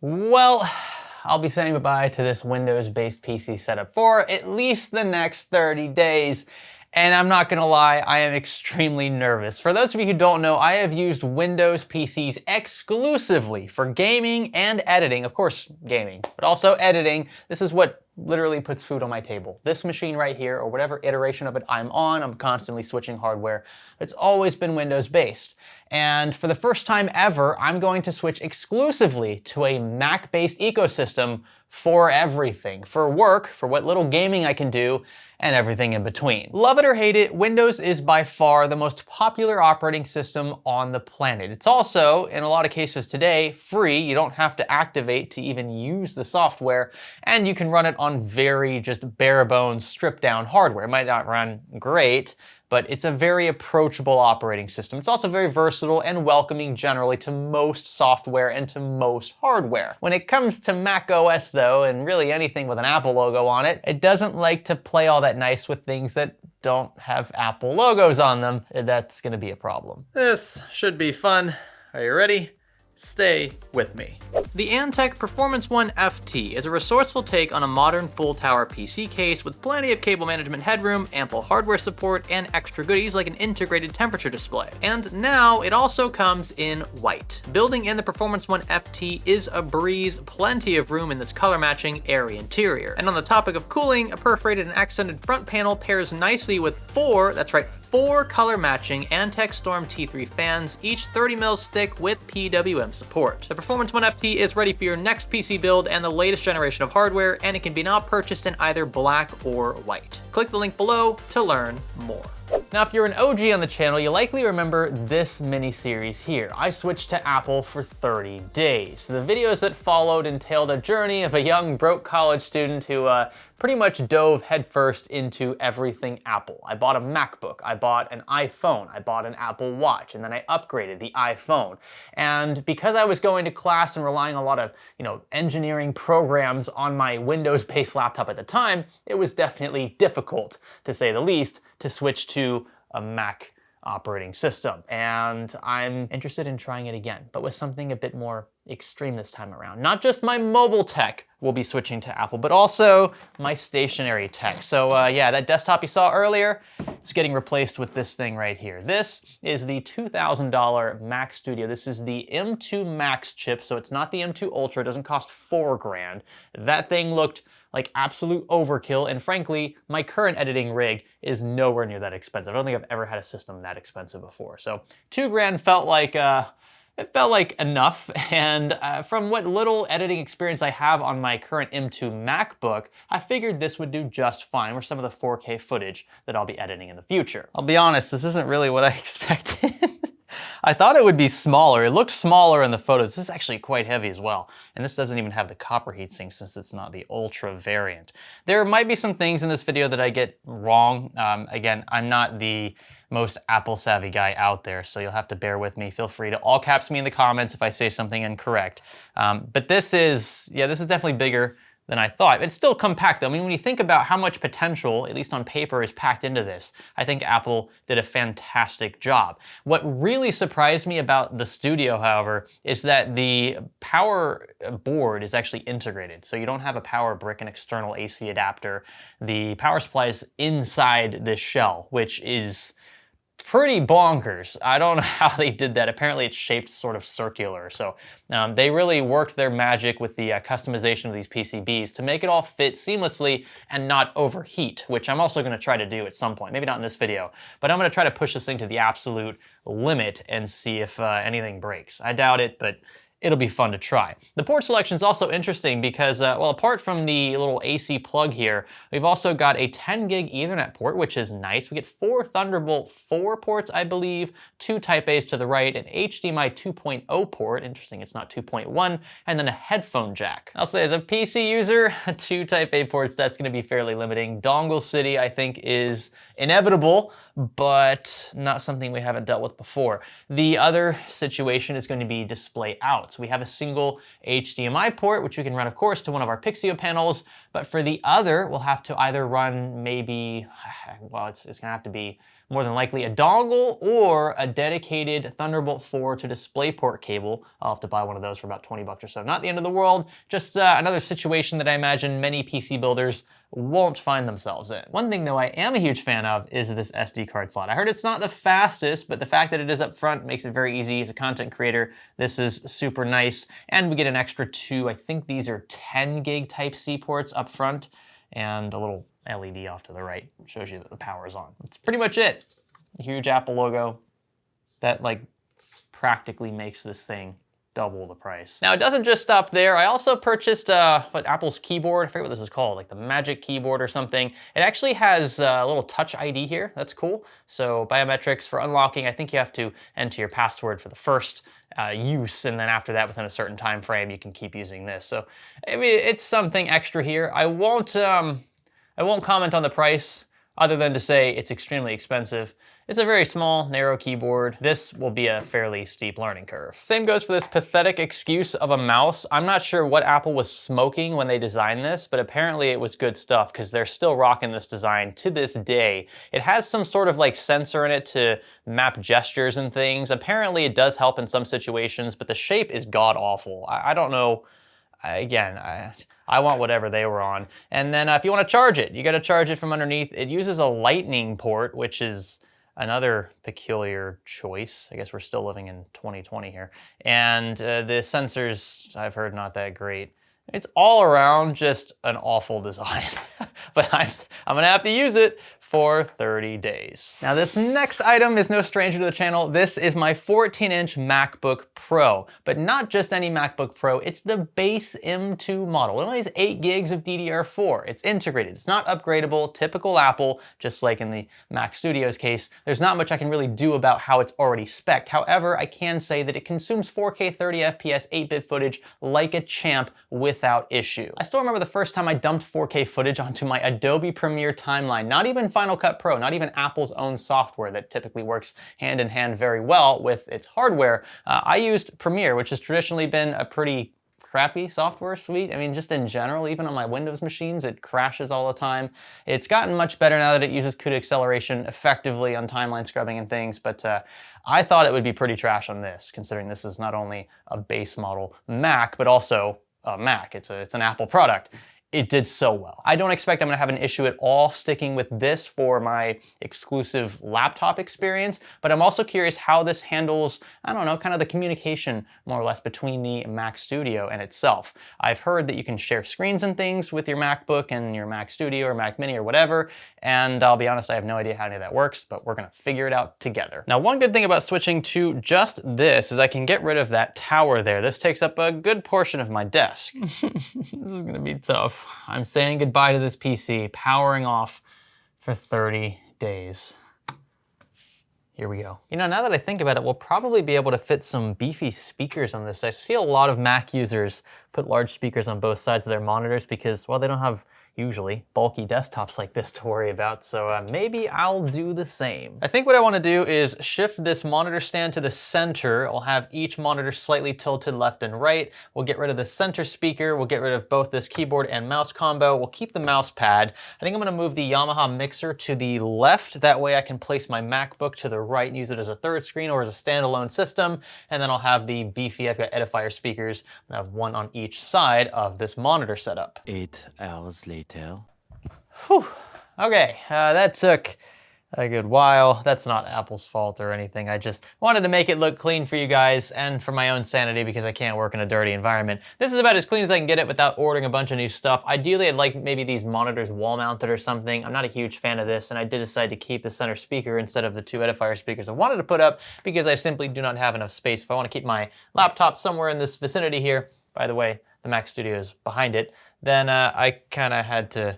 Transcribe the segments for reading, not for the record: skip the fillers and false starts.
Well, I'll be saying goodbye to this Windows-based PC setup for at least the next 30 days. And I'm not gonna lie, I am extremely nervous. For those of you who don't know, I have used Windows PCs exclusively for gaming and editing. Of course, gaming, but also editing. This is what literally puts food on my table. This machine right here, or whatever iteration of it I'm on, I'm constantly switching hardware. It's always been Windows-based. And for the first time ever, I'm going to switch exclusively to a Mac-based ecosystem for everything. For work, for what little gaming I can do, and everything in between. Love it or hate it, Windows is by far the most popular operating system on the planet. It's also, in a lot of cases today, free. You don't have to activate to even use the software, and you can run it on very just bare bones, stripped down hardware. It might not run great, but it's a very approachable operating system. It's also very versatile and welcoming generally to most software and to most hardware. When it comes to Mac OS though, and really anything with an Apple logo on it, it doesn't like to play all that nice with things that don't have Apple logos on them. That's gonna be a problem. This should be fun. Are you ready? Stay with me. The Antec Performance One FT is a resourceful take on a modern full tower PC case with plenty of cable management headroom, ample hardware support, and extra goodies like an integrated temperature display. And now it also comes in white. Building in the Performance One FT is a breeze, plenty of room in this color matching, airy interior. And on the topic of cooling, a perforated and accented front panel pairs nicely with four color matching Antec Storm T3 fans, each 30 mils thick with PWM support. The Performance One FT is ready for your next PC build and the latest generation of hardware, and it can be now purchased in either black or white. Click the link below to learn more. Now, if you're an OG on the channel, you likely remember this mini-series here. I switched to Apple for 30 days. The videos that followed entailed a journey of a young, broke college student who pretty much dove headfirst into everything Apple. I bought a MacBook, I bought an iPhone, I bought an Apple Watch, and then I upgraded the iPhone. And because I was going to class and relying on a lot of, engineering programs on my Windows-based laptop at the time, it was definitely difficult, to say the least, to switch to a Mac operating system. And I'm interested in trying it again, but with something a bit more extreme this time around. Not just my mobile tech will be switching to Apple, but also my stationary tech. So yeah, that desktop you saw earlier, it's getting replaced with this thing right here. This is the $2,000 Mac Studio. This is the M2 Max chip, so it's not the M2 Ultra. It doesn't cost $4 grand. That thing looked like absolute overkill, and frankly, my current editing rig is nowhere near that expensive. I don't think I've ever had a system that expensive before. So $2 grand felt like it felt like enough, and from what little editing experience I have on my current M2 MacBook, I figured this would do just fine with some of the 4K footage that I'll be editing in the future. I'll be honest, this isn't really what I expected. I thought it would be smaller. It looked smaller in the photos. This is actually quite heavy as well. And this doesn't even have the copper heatsink since it's not the Ultra variant. There might be some things in this video that I get wrong. Again, I'm not the most Apple savvy guy out there, so you'll have to bear with me. Feel free to all caps me in the comments if I say something incorrect. But this is definitely bigger than I thought. It's still compact though. I mean, when you think about how much potential, at least on paper, is packed into this, I think Apple did a fantastic job. What really surprised me about the Studio, however, is that the power board is actually integrated. So you don't have a power brick, an external AC adapter. The power supply is inside this shell, which is pretty bonkers. I don't know how they did that. Apparently it's shaped sort of circular. So they really worked their magic with the customization of these PCBs to make it all fit seamlessly and not overheat, which I'm also gonna try to do at some point. Maybe not in this video, but I'm gonna try to push this thing to the absolute limit and see if anything breaks. I doubt it, but it'll be fun to try. The port selection is also interesting because, well, apart from the little AC plug here, we've also got a 10 gig Ethernet port, which is nice. We get 4 Thunderbolt 4 ports, I believe, 2 Type A's to the right, an HDMI 2.0 port, interesting it's not 2.1, and then a headphone jack. I'll say as a PC user, 2 Type A ports, that's gonna be fairly limiting. Dongle City, I think, is inevitable, but not something we haven't dealt with before. The other situation is going to be display out. So we have a single HDMI port, which we can run, of course, to one of our Pixio panels, but for the other, we'll have to either run maybe, well, it's gonna have to be more than likely a dongle or a dedicated Thunderbolt 4 to DisplayPort cable. I'll have to buy one of those for about 20 bucks or so. Not the end of the world, just another situation that I imagine many PC builders won't find themselves in. One thing though I am a huge fan of is this SD card slot. I heard it's not the fastest, but the fact that it is up front makes it very easy as a content creator. This is super nice. And we get an extra two, I think these are 10 gig Type-C ports up front and a little LED off to the right. Shows you that the power is on. That's pretty much it. A huge Apple logo that like practically makes this thing double the price. Now it doesn't just stop there. I also purchased Apple's keyboard. I forget what this is called, like the Magic Keyboard or something. It actually has a little Touch ID here. That's cool. So biometrics for unlocking, I think you have to enter your password for the first use, and then after that, within a certain time frame, you can keep using this. So I mean, it's something extra here. I won't comment on the price other than to say it's extremely expensive. It's a very small, narrow keyboard. This will be a fairly steep learning curve. Same goes for this pathetic excuse of a mouse. I'm not sure what Apple was smoking when they designed this, but apparently it was good stuff because they're still rocking this design to this day. It has some sort of like sensor in it to map gestures and things. Apparently it does help in some situations, but the shape is god-awful. I don't know. Again, I want whatever they were on. And then if you want to charge it, you got to charge it from underneath. It uses a lightning port, which is another peculiar choice. I guess we're still living in 2020 here. And the sensors, I've heard, not that great. It's all around just an awful design, but I'm gonna have to use it for 30 days. Now this next item is no stranger to the channel. This is my 14-inch MacBook Pro, but not just any MacBook Pro, it's the base M2 model. It only has 8 gigs of DDR4. It's integrated, it's not upgradable, typical Apple, just like in the Mac Studios case. There's not much I can really do about how it's already spec'd. However, I can say that it consumes 4K 30 FPS 8-bit footage like a champ without issue. I still remember the first time I dumped 4K footage onto my Adobe Premiere timeline, not even Final Cut Pro, not even Apple's own software that typically works hand in hand very well with its hardware. I used Premiere, which has traditionally been a pretty crappy software suite. I mean, just in general, even on my Windows machines, it crashes all the time. It's gotten much better now that it uses CUDA acceleration effectively on timeline scrubbing and things, but I thought it would be pretty trash on this, considering this is not only a base model Mac, but also a Mac. It's an Apple product. It did so well. I don't expect I'm gonna have an issue at all sticking with this for my exclusive laptop experience, but I'm also curious how this handles, I don't know, kind of the communication more or less between the Mac Studio and itself. I've heard that you can share screens and things with your MacBook and your Mac Studio or Mac Mini or whatever, and I'll be honest, I have no idea how any of that works, but we're gonna figure it out together. Now, one good thing about switching to just this is I can get rid of that tower there. This takes up a good portion of my desk. This is gonna be tough. I'm saying goodbye to this PC, powering off for 30 days. Here we go. You know, now that I think about it, we'll probably be able to fit some beefy speakers on this. I see a lot of Mac users put large speakers on both sides of their monitors because, well, they don't have usually bulky desktops like this to worry about, so maybe I'll do the same. I think what I want to do is shift this monitor stand to the center. I'll have each monitor slightly tilted left and right. We'll get rid of the center speaker. We'll get rid of both this keyboard and mouse combo. We'll keep the mouse pad. I think I'm going to move the Yamaha mixer to the left. That way I can place my MacBook to the right and use it as a third screen or as a standalone system. And then I'll have the beefy, I've got Edifier speakers. I have one on each side of this monitor setup. 8 hours later. Whew. Okay, that took a good while. That's not Apple's fault or anything. I just wanted to make it look clean for you guys and for my own sanity because I can't work in a dirty environment. This is about as clean as I can get it without ordering a bunch of new stuff. Ideally, I'd like maybe these monitors wall mounted or something. I'm not a huge fan of this, and I did decide to keep the center speaker instead of the 2 Edifier speakers I wanted to put up because I simply do not have enough space. If I want to keep my laptop somewhere in this vicinity here, by the way, the Mac Studio is behind it, then I kind of had to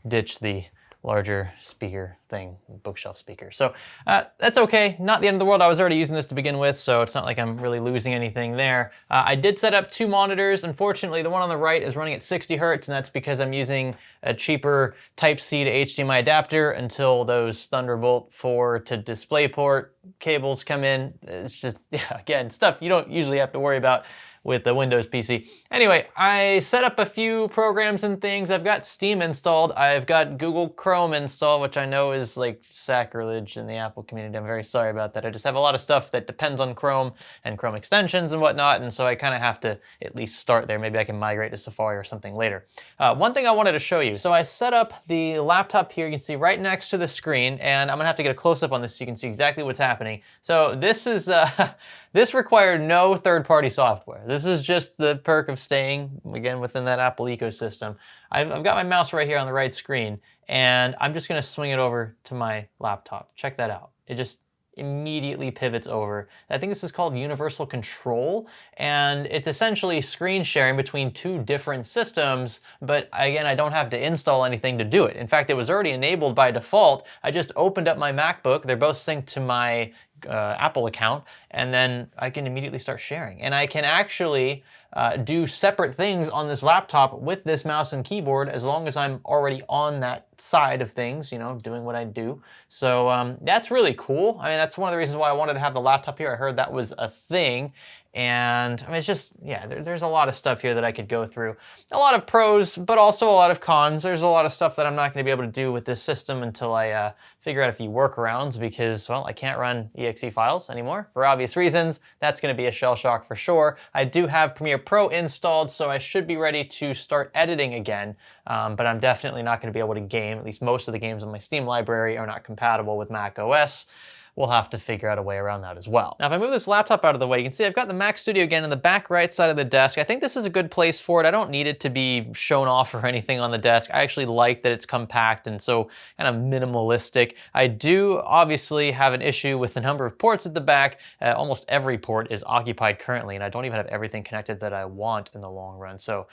ditch the larger speaker thing, bookshelf speaker. So that's okay, not the end of the world. I was already using this to begin with, so it's not like I'm really losing anything there. I did set up 2 monitors. Unfortunately, the one on the right is running at 60 hertz, and that's because I'm using a cheaper Type-C to HDMI adapter until those Thunderbolt 4 to DisplayPort cables come in. It's just, yeah, again, stuff you don't usually have to worry about with the Windows PC. Anyway, I set up a few programs and things. I've got Steam installed. I've got Google Chrome installed, which I know is like sacrilege in the Apple community. I'm very sorry about that. I just have a lot of stuff that depends on Chrome and Chrome extensions and whatnot, and so I kind of have to at least start there. Maybe I can migrate to Safari or something later. One thing I wanted to show you. So I set up the laptop here. You can see right next to the screen, and I'm gonna have to get a close-up on this so you can see exactly what's happening. So this is, this required no third-party software. This is just the perk of staying, again, within that Apple ecosystem. I've got my mouse right here on the right screen, and I'm just gonna swing it over to my laptop. Check that out. It just immediately pivots over. I think this is called universal control, and it's essentially screen sharing between two different systems, but again, I don't have to install anything to do it. In fact, it was already enabled by default. I just opened up my MacBook. They're both synced to my Apple account, and then I can immediately start sharing. And I can actually do separate things on this laptop with this mouse and keyboard as long as I'm already on that side of things, you know, doing what I do. So that's really cool. I mean, that's one of the reasons why I wanted to have the laptop here. I heard that was a thing. And I mean, it's just, yeah, there's a lot of stuff here that I could go through. A lot of pros, but also a lot of cons. There's a lot of stuff that I'm not gonna be able to do with this system until I figure out a few workarounds because, well, I can't run exe files anymore for obvious reasons. That's gonna be a shell shock for sure. I do have Premiere Pro installed, so I should be ready to start editing again, but I'm definitely not gonna be able to game. At least most of the games on my Steam library are not compatible with Mac OS. We'll have to figure out a way around that as well. Now, if I move this laptop out of the way, you can see I've got the Mac Studio again in the back right side of the desk. I think this is a good place for it. I don't need it to be shown off or anything on the desk. I actually like that it's compact and so kind of minimalistic. I do obviously have an issue with the number of ports at the back. Almost every port is occupied currently, and I don't even have everything connected that I want in the long run. So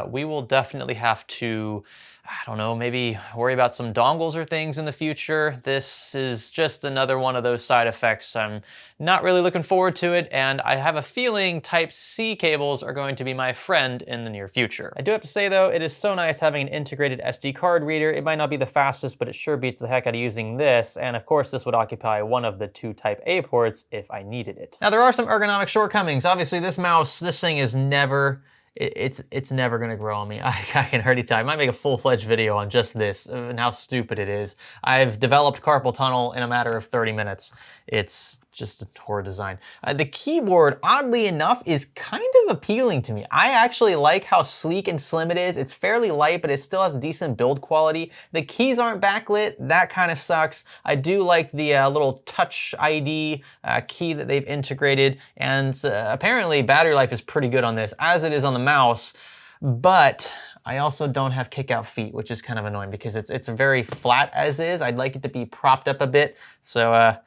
we will definitely have to, I don't know, maybe worry about some dongles or things in the future. This is just another one of those side effects. I'm not really looking forward to it, and I have a feeling Type-C cables are going to be my friend in the near future. I do have to say though, it is so nice having an integrated SD card reader. It might not be the fastest, but it sure beats the heck out of using this, and of course this would occupy one of the two Type-A ports if I needed it. Now there are some ergonomic shortcomings. Obviously this mouse, this thing is never, it's never gonna grow on me. I can already tell. I might make a full-fledged video on just this and how stupid it is. I've developed carpal tunnel in a matter of 30 minutes. It's just a poor design. The keyboard, oddly enough, is kind of appealing to me. I actually like how sleek and slim it is. It's fairly light, but it still has decent build quality. The keys aren't backlit. That kind of sucks. I do like the little Touch ID key that they've integrated, and apparently battery life is pretty good on this, as it is on the mouse, but I also don't have kick-out feet, which is kind of annoying because it's very flat as is. I'd like it to be propped up a bit, so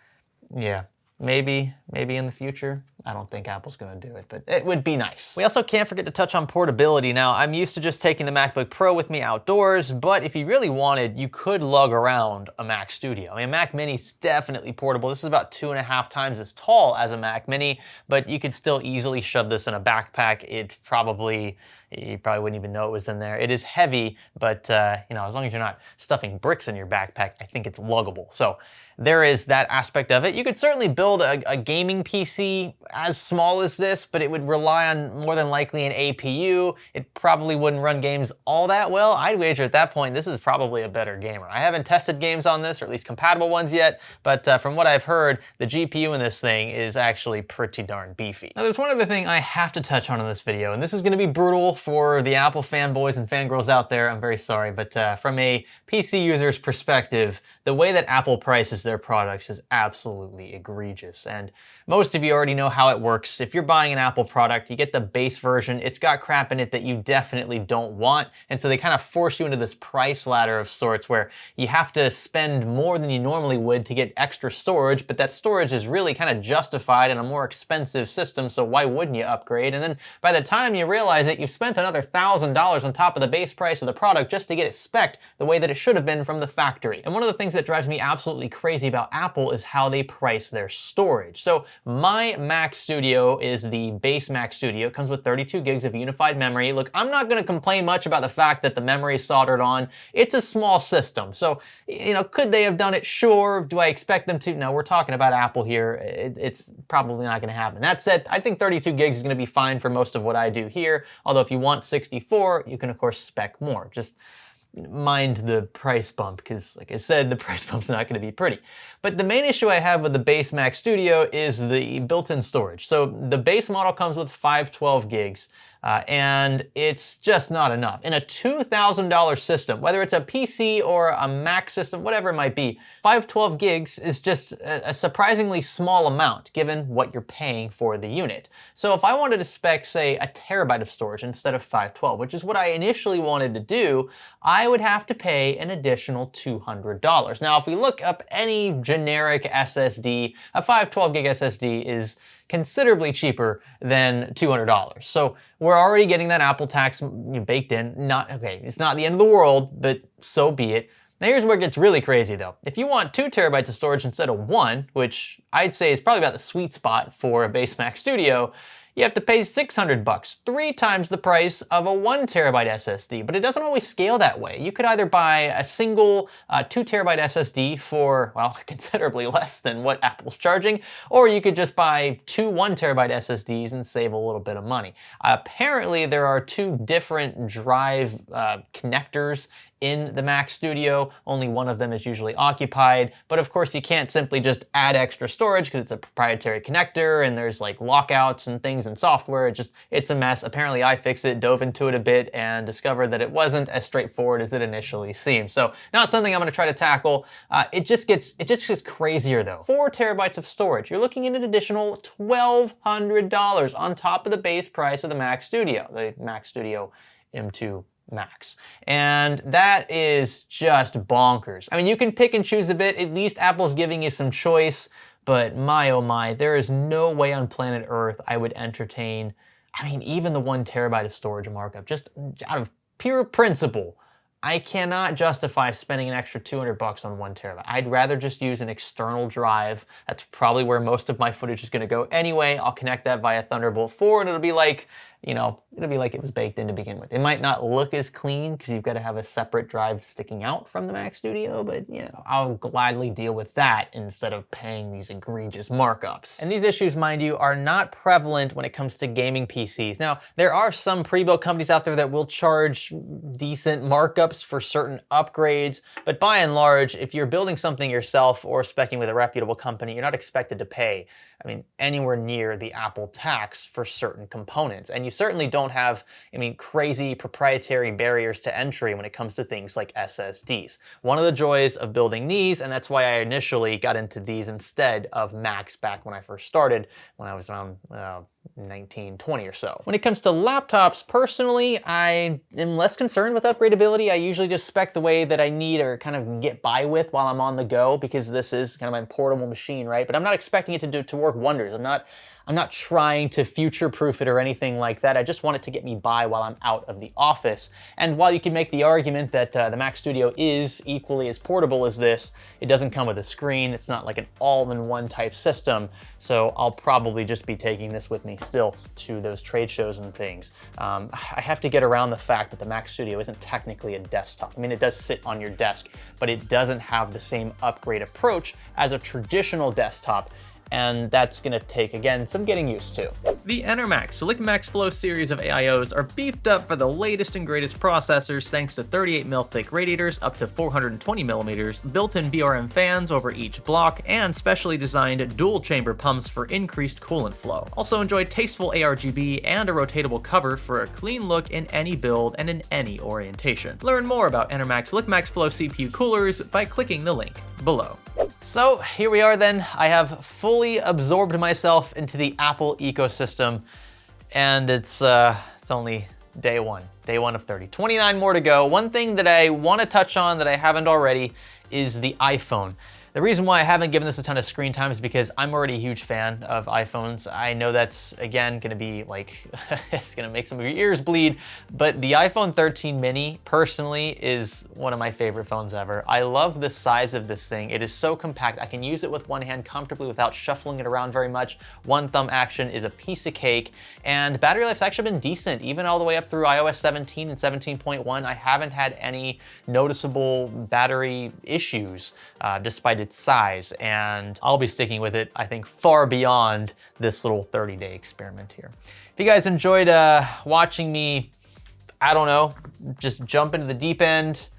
yeah. Maybe in the future. I don't think Apple's gonna do it, but it would be nice. We also can't forget to touch on portability. Now, I'm used to just taking the MacBook Pro with me outdoors, but if you really wanted, you could lug around a Mac Studio. I mean, a Mac Mini's definitely portable. This is about 2.5 times as tall as a Mac Mini, but you could still easily shove this in a backpack. You probably wouldn't even know it was in there. It is heavy, but you know, as long as you're not stuffing bricks in your backpack, I think it's luggable. So there is that aspect of it. You could certainly build a gaming PC as small as this, but it would rely on more than likely an APU. It probably wouldn't run games all that well. I'd wager at that point, this is probably a better gamer. I haven't tested games on this, or at least compatible ones yet, but from what I've heard, the GPU in this thing is actually pretty darn beefy. Now there's one other thing I have to touch on in this video, and this is gonna be brutal for the Apple fanboys and fangirls out there. I'm very sorry, but from a PC user's perspective, the way that Apple prices their products is absolutely egregious. And most of you already know how it works. If you're buying an Apple product, you get the base version. It's got crap in it that you definitely don't want. And so they kind of force you into this price ladder of sorts where you have to spend more than you normally would to get extra storage, but that storage is really kind of justified in a more expensive system, so why wouldn't you upgrade? And then by the time you realize it, you've spent another $1,000 on top of the base price of the product just to get it spec'd the way that it should have been from the factory. And one of the things that drives me absolutely crazy crazy about Apple is how they price their storage. So my Mac Studio is the base Mac Studio. It comes with 32 gigs of unified memory. Look, I'm not gonna complain much about the fact that the memory is soldered on. It's a small system. So, could they have done it? Sure. Do I expect them to? No, we're talking about Apple here. It's probably not gonna happen. That said, I think 32 gigs is gonna be fine for most of what I do here. Although if you want 64, you can of course spec more. Just mind the price bump, because like I said, the price bump's not gonna be pretty. But the main issue I have with the base Mac Studio is the built-in storage. So the base model comes with 512 gigs, and it's just not enough. In a $2,000 system, whether it's a PC or a Mac system, whatever it might be, 512 gigs is just a surprisingly small amount given what you're paying for the unit. So if I wanted to spec, say, a terabyte of storage instead of 512, which is what I initially wanted to do, I would have to pay an additional $200. Now, if we look up any generic SSD, a 512 gig SSD is considerably cheaper than $200. So we're already getting that Apple tax baked in. It's not the end of the world, but so be it. Now here's where it gets really crazy though. If you want 2 terabytes of storage instead of 1, which I'd say is probably about the sweet spot for a base Mac Studio, you have to pay $600, 3 times the price of a 1 terabyte SSD, but it doesn't always scale that way. You could either buy a single 2 terabyte SSD for, well, considerably less than what Apple's charging, or you could just buy 2 1 terabyte SSDs and save a little bit of money. Apparently there are 2 different drive connectors in the Mac Studio. Only one of them is usually occupied, but of course you can't simply just add extra storage because it's a proprietary connector and there's like lockouts and things in software. It's a mess. Apparently iFixit dove into it a bit and discovered that it wasn't as straightforward as it initially seemed. So not something I'm gonna try to tackle. It just gets crazier though. 4 terabytes of storage. You're looking at an additional $1,200 on top of the base price of the Mac Studio, the Mac Studio M2 Max. And that is just bonkers. I mean, you can pick and choose a bit. At least Apple's giving you some choice, but my oh my, there is no way on planet Earth I would entertain, even the 1 terabyte of storage markup. Just out of pure principle, I cannot justify spending an extra $200 on 1 terabyte. I'd rather just use an external drive. That's probably where most of my footage is gonna go anyway. I'll connect that via Thunderbolt 4 and it'll be like, it'll be like it was baked in to begin with. It might not look as clean because you've got to have a separate drive sticking out from the Mac Studio, but I'll gladly deal with that instead of paying these egregious markups. And these issues, mind you, are not prevalent when it comes to gaming PCs. Now, there are some pre-built companies out there that will charge decent markups for certain upgrades, but by and large, if you're building something yourself or speccing with a reputable company, you're not expected to pay anywhere near the Apple tax for certain components. And you certainly don't have, crazy proprietary barriers to entry when it comes to things like SSDs. One of the joys of building these, and that's why I initially got into these instead of Macs back when I first started, when I was around 19, 20 or so. When it comes to laptops, personally, I am less concerned with upgradability. I usually just spec the way that I need or kind of get by with while I'm on the go, because this is kind of my portable machine, right? But I'm not expecting it to work wonders. I'm not trying to future-proof it or anything like that. I just want it to get me by while I'm out of the office. And while you can make the argument that the Mac Studio is equally as portable as this, it doesn't come with a screen. It's not like an all-in-one type system. So I'll probably just be taking this with me still to those trade shows and things. I have to get around the fact that the Mac Studio isn't technically a desktop. It does sit on your desk, but it doesn't have the same upgrade approach as a traditional desktop. And that's gonna take, again, some getting used to. The EnerMax Select Max Flow series of AIOs are beefed up for the latest and greatest processors thanks to 38mm thick radiators up to 420mm, built-in VRM fans over each block, and specially designed dual-chamber pumps for increased coolant flow. Also enjoy tasteful ARGB and a rotatable cover for a clean look in any build and in any orientation. Learn more about EnerMax Select Max Flow CPU coolers by clicking the link below. So here we are then. I have fully absorbed myself into the Apple ecosystem, and it's only day one of 30. 29 more to go. One thing that I want to touch on that I haven't already is the iPhone. The reason why I haven't given this a ton of screen time is because I'm already a huge fan of iPhones. I know that's, again, gonna be like, it's gonna make some of your ears bleed, but the iPhone 13 mini, personally, is one of my favorite phones ever. I love the size of this thing. It is so compact. I can use it with one hand comfortably without shuffling it around very much. One thumb action is a piece of cake, and battery life's actually been decent. Even all the way up through iOS 17 and 17.1, I haven't had any noticeable battery issues, despite its size, and I'll be sticking with it, I think, far beyond this little 30-day experiment here. If you guys enjoyed watching me, I don't know, just jump into the deep end,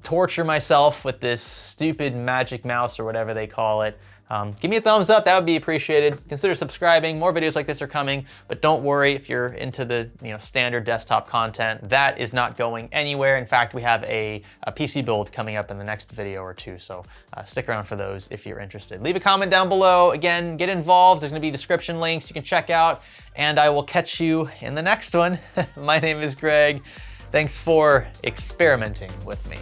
torture myself with this stupid magic mouse or whatever they call it, give me a thumbs up, that would be appreciated. Consider subscribing, more videos like this are coming, but don't worry if you're into the standard desktop content, that is not going anywhere. In fact, we have a PC build coming up in the next video or two, so stick around for those if you're interested. Leave a comment down below. Again, get involved. There's gonna be description links you can check out, and I will catch you in the next one. My name is Greg. Thanks for experimenting with me.